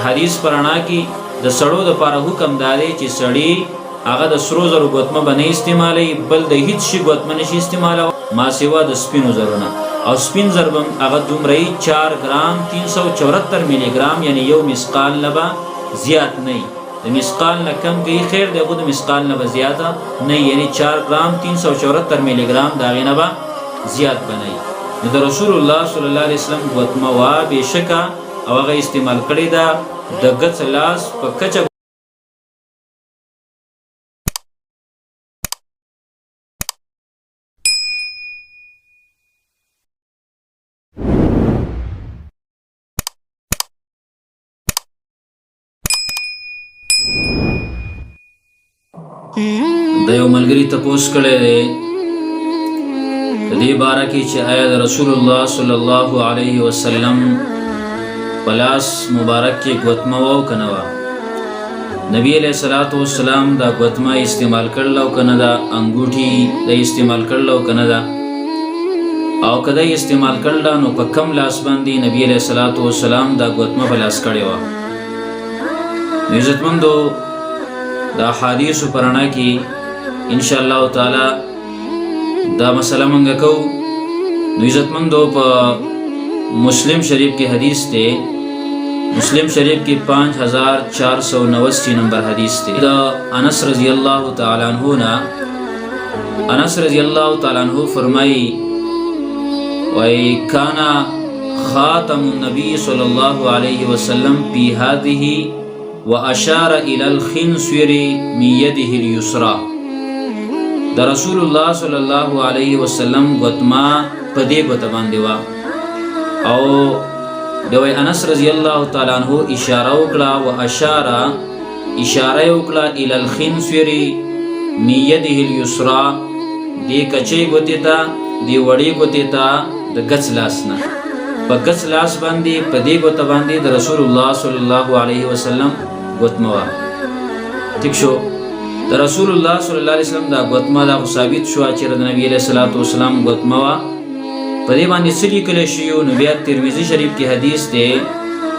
د حدیث پرانا کې د سړو د پاره حکم داري چې سړی هغه د سرو زرو ګوتمه باندې استعمالي، بل د هیڅ شي ګوتمه نشي استعمالو ما سوا د سپینو زرونه. او سپین زربم هغه دومره 4 ګرام 374 ملي ګرام، یعنی یو مسقال نه زیات نه، د مسقال نه کم کوي خیر دی، خو د مسقال نه زیاته نه، یعنی 4 ګرام 374 ملي ګرام دا غینه به زیات بنئ. نو د رسول الله صلی الله علیه وسلم ګوتمه وا بشکا او هغه استعمال کړی دا د غڅ لاس په کچه. د یو ملګری تپوس کړی دی د دې باره کې چې آیا د رسول الله صلی الله علیه وسلم پلاس مبارک کې ګوتمه و که نه وه. نبی علیه الصلاة والسلام دا ګوتمه استعمال کړل او که نه ده، انګوټي د استعمال کړل او که نه ده، او که ده استعمال کړل نو په کم لاس باندې نبی علیه الصلاة والسلام دا ګوتمه په لاس کړې وه. نو عزتمندو دا حدیث پرانا کی انشاءاللہ تعالی دا مسئلہ منگا کو. نو عزتمندو پا مسلم شریف کی حدیث تے، مسلم شریف کی 5489 نمبر حدیث تے. دا انس رضی اللہ تعالی عنہ نا، انس رضی اللہ تعالی عنہ فرمائی وَإِ كَانَ خَاتَمُ النَّبِيِّ صلی اللہ علیہ وسلم فی هذه واشار الى الخنصر من يده اليسرى. د رسول الله صلی الله علیه وسلم ګوتما په دې ګوته باندې وا، او د انس رضی الله تعالی عنہ اشاره وکړه، واشار اشاره وکړه الى الخنصر من يده اليسرى، دې کچې ګوتې ته، دې وړې ګوتې ته د غڅ لاس نه، په غڅ لاس باندې په دې ګوته باندې د رسول الله صلی الله علیه وسلم ګوتمه وا. ٹھیک شو، د رسول الله صلی الله علیه وسلم دا ګوتمه دا ثابت شو چې د نبی علیه الصلاۃ والسلام ګوتمه وا. په دې باندې څه لیکل شوی؟ نو بیا ترمذی شریف کې حدیث دی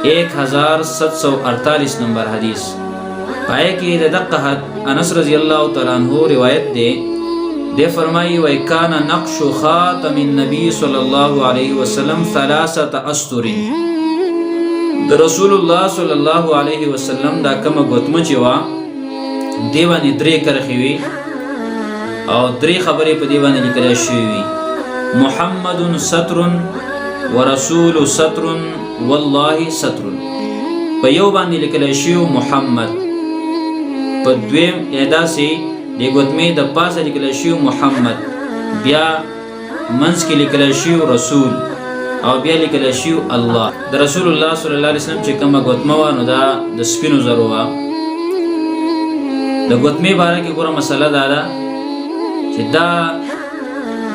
1748 نمبر حدیث، پای کې د دقه انس رضی الله تعالی عنہ روایت دی. دے فرمائی وَإِكَانَ نَقْشُ خَاتَمِ النَّبِي صلی اللہ علیہ وسلم 3 أسطر. د رسول الله صلی الله علیه وسلم دا کومه ګوتمه چې وا دی باندې 3 کرښې وي او 3 خبرې په دی باندې لیکل شوې وي: محمد ستر ورسول ستر والله ستر. په یو باندې لیکل شوی محمد، په دویم اداسي د ګوتمې د پاسه لیکل شوی محمد، بیا منځ کې لیکل شوی رسول، او بیا لیکل شوی الله. د رسول الله صلی الله علیه وسلم چې کومه ګوتمه و نو دا د سپینو زرو و. د ګوتمې باره کې ګوره مسله دا ده چې دا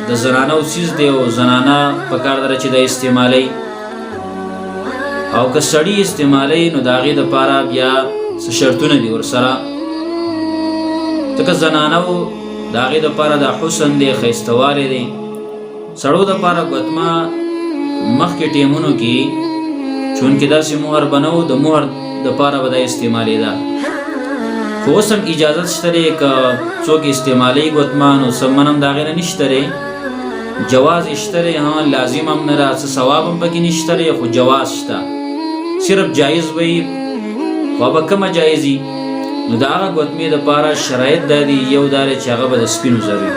د زنانو چیز دی او زنانه په کار دره چې د استعمالي، او که سړی استعمالي نو د هغې دپاره بیا څه شرطونه دي ورسره. ځکه زنانو د هغې دپاره د حسن دی، ښایستهوالی دی. سړو دپاره ګوتمه مخکې ټیمونو کې چونکې داسې مهر به نه و، د مهر دپاره به دا استعمالېده. خو اوس هم اجازت شته دی که څوک استعمالي ګوتمه نو څه من هم د هغې نه نشته دی، جواز شته دی، لازم هم نه ده، څه ثواب هم پکې نشته دی، خو جواز شته. صرف جایز وي، خو به کومه جایزي؟ نو د هغه ګوتمې دپاره شرایط دا دي، یو دا دی چې هغه به د سپینو زرو وي.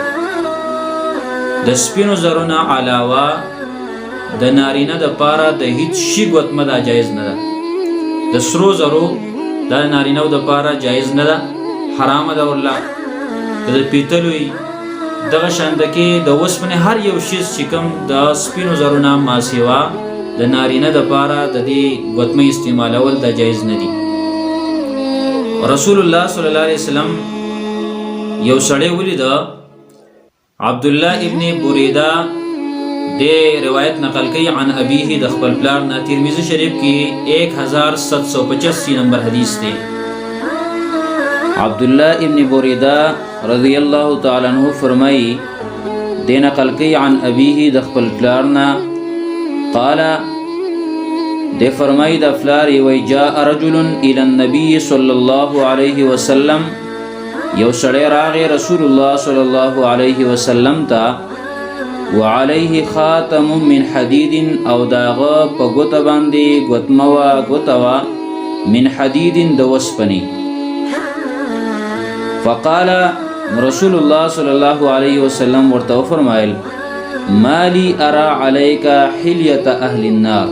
د سپینو زرو نه علاوه د نارینه دپاره د هیڅ شي ګوتمه دا جایز نه ده. د سرو زرو دا نارینهو دپاره جایز نه ده، حرامه ده ورله. که د پیتلو وي دغه شانده کې د اوسپنې هر یو شیز چې کوم د سپینو زرو نه ما سوا د نارینه دپاره د دې ګوتمې استعمالول دا جایز نه دي. رسول الله صلی الله علیه وسلم یو سړی ولیده، عبدالله ابن بریده دې روایت نقل کوي عن ابیه د خپل پلار نه. ترمذی شریف کې 1785 نمبر حدیث دی. عبدالله ابن بریده رضی الله تعالی عنہ فرمایي دې نقل کوي عن ابیه د خپل پلار نه، قال دے فرمائی دا فلاری وی جاء رجل الى النبی صلی اللہ علیہ وسلم یو سڑے راغ رسول اللہ صلی اللہ علیہ وسلم تا وعليه خاتم من حديد او داغه په ګوته باندې ګوتموا ګوتوا من حديد د وسپنی فقال رسول الله صلى الله عليه وسلم ورته فرمایل مالي ارى عليك حليه اهل النار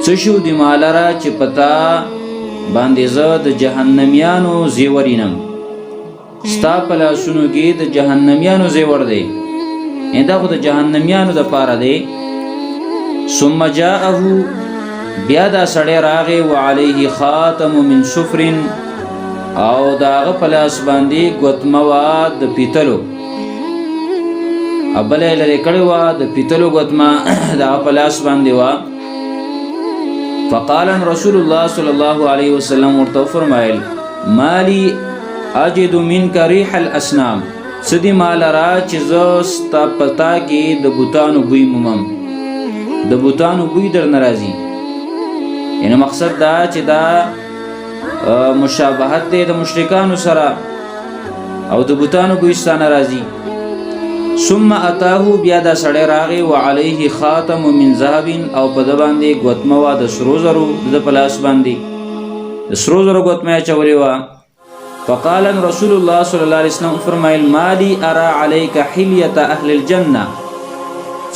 څه شو دی مالرا چې پتا باندې زه د جهنميانو زیورینم ستا په لاسونو کې د جهنميانو زیور دی اندا خو د جهنميانو د پاره دی ثم جاءه بیا دا سړی راغی وعليه خاتم من صفر او داغه پلاس باندې ګوتموا د پیتلو ابله لري کړي وا د پیتلو ګوتما دا پلاس باندې وا فقال رسول الله صلى الله عليه وسلم ورته فرمایل مالي اجد منك ريح الاسنام سدی مال را چې زستا پتا کې د بوتانو بوی مومم د بوتانو بوی در ناراضي یعنی مقصد دا چې دا مشابهت دی د مشرکانو سره او د بوتانو بوی ستانه راضي ثم اتاه بیا دا سړی راغی وعليه خاتم من ذهب او په د باندې ګوتموا د سرو زرو د پلاس باندې د سرو زرو ګوتمه چولې وا فقال رسول الله صلى الله عليه وسلم فرمایل مالي ارى عليك حليه اهل الجنه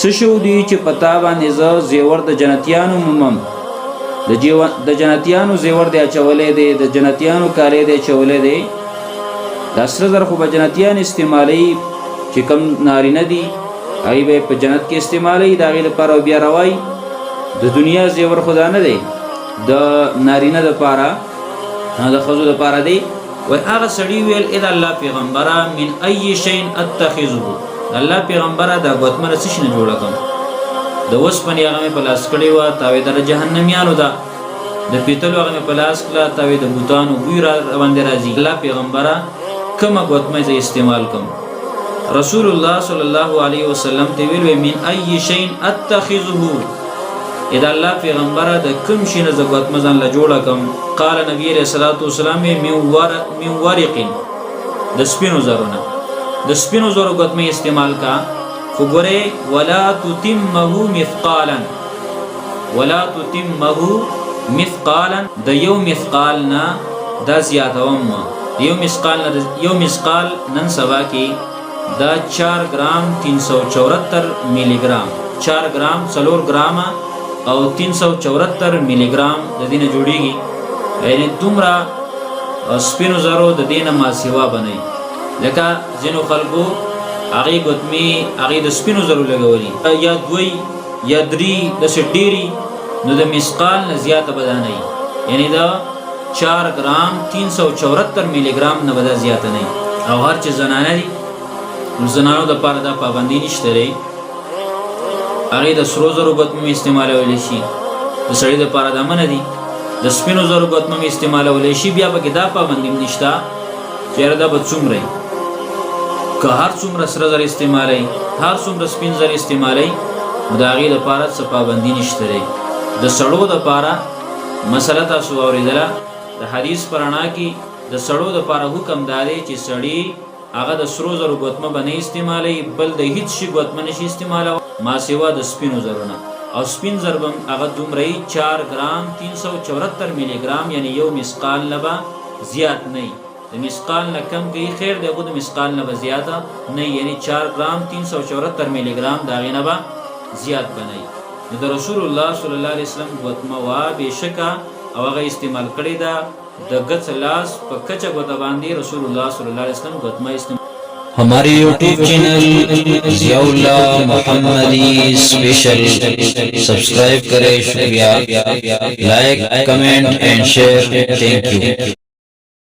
څه شو دی چې پتا باندې ز زیور د جنتیانو مومم د جنتیانو زیور دی چولې دی د جنتیانو کالې دی چولې دی د سر زر خو به جنتیان استعمالي چې کم نارینه دي ای به په جنت کې استعمالي دا غیر پر بیا روای د دنیا زیور خدا نه دی د نارینه د پاره د خزو د پاره دی و هغه سړی ویل اذا الله پیغمبره من اي شيء اتخذه الله پیغمبره دا غوتمره څه شنه جوړه کوم د وسپنی هغه په لاس کړي وا تاوی در جهنميانو دا د پیتلو هغه په لاس کړه تاوی د بوتانو ګوی را باندې راځي الله پیغمبره کومه غوتمه ز استعمال کوم رسول الله صلی الله علیه وسلم ته ویل من اي شيء اتخذه اذا الله پیغمبره د کوم شي نه زګوت مزن له جوړه کوم قال نبی رسول الله والسلام من ورق د سپینو زرونه د سپینو زرو غوتمه استعمال کا فغره ولا تتمه مثقالا د یو مثقالنا د زیاتوم یو مثقال نن سبا کې دا 4 ګرام 374 ملي ګرام 4 ګرام 4 ګرام او 374 ملي ګرام د دینه جوړیږي یعنی دومره سپینو زرو د دینه ما سیوا بنئ لکه ځینو خلکو هغه ګوتمی هغه د سپینو زرو لګولي یا دوی یا دري د سټيري نو د مسقال نه زیاته بدانه یعنی دا 4 ګرام 374 ملي ګرام نه بدا زیاته نه او هر چې زنانه دي زنانو د پاره د پابندی نشته لري هغه د سرو زرو غوتمه استعمالول شي د سړی د پاره د من دي د سپینو زرو غوتمه استعمالول شي بیا به دا پابندی نشته چیرې دا به څومره که هر څومره سره زر استعمالي هر څومره سپین زر استعمالي دا غي د پاره څه پابندی نشته لري د سړو د پاره مسله تاسو اوریدله د حدیث پرانا کې د سړو د پاره حکم داري چې سړی هغه د سرو زرو غوتمه باندې استعمالي بل د هیڅ شي غوتمه نشي استعمالو ما سیوا د سپینو زرونه او سپین زربم هغه دومره 4 ګرام 374 ملي ګرام یعنی یو مسقال لبا زیات نه د مسقال نه کم کی خیر دغه د مسقال نه زیاته نه یعنی 4 ګرام 374 ملي ګرام دا غینه با زیات بنئ د رسول الله صلی الله علیه وسلم غوتمه وا بشکا او هغه استعمال کړی دا د گچ لاس په کچه غوته باندې رسول الله صلی الله علیه وسلم غوتمه استعمال हमारे YouTube channel Ziaullah मोहम्मदी special subscribe करें शुक्रिया like comment and share thank you.